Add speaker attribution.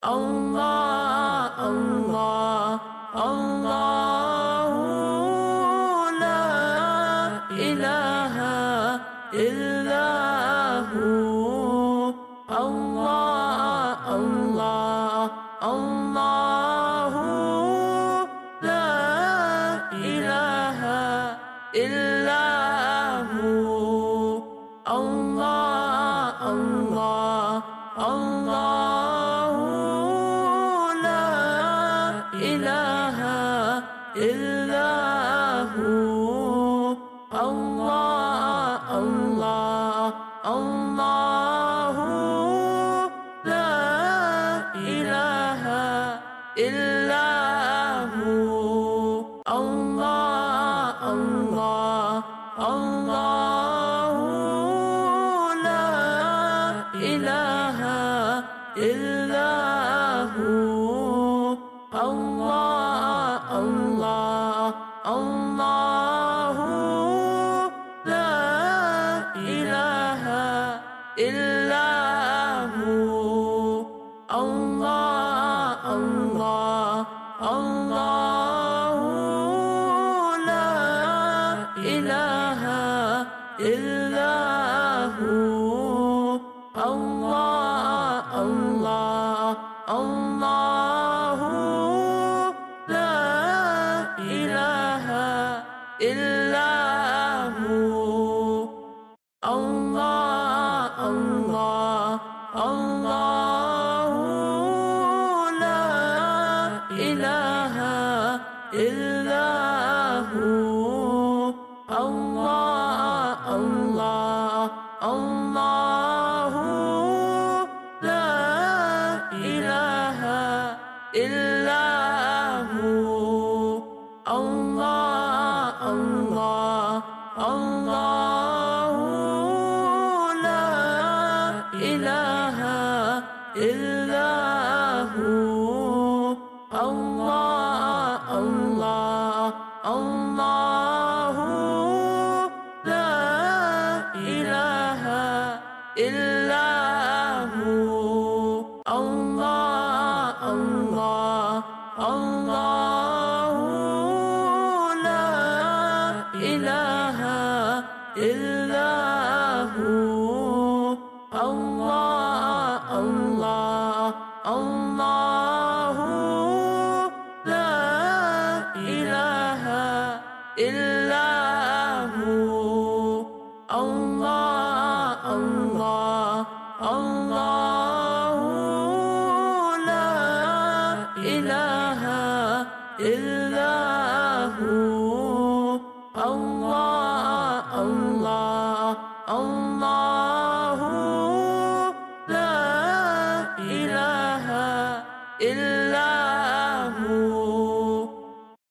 Speaker 1: الله الله الله لا إله إلا هو الله الله الله لا إله إلا هو الله الله الله لا إله إلا هو الله الله الله لا إله إلا هو الله الله الله لا إله إلا هو الله الله الله لا إله إلا هو الله الله الله لا إله إلا هو الله الله الله لا إله إلا هو الله الله الله لا إله إلا هو الله الله الله لا إله إلا هو الله الله الله لا إله إلا هو الله الله الله لا إله إلا هو الله الله الله لا إله إلا هو الله الله الله لا إله إلا هو الله الله الله لا إله إلا هو الله الله الله لا إله إلا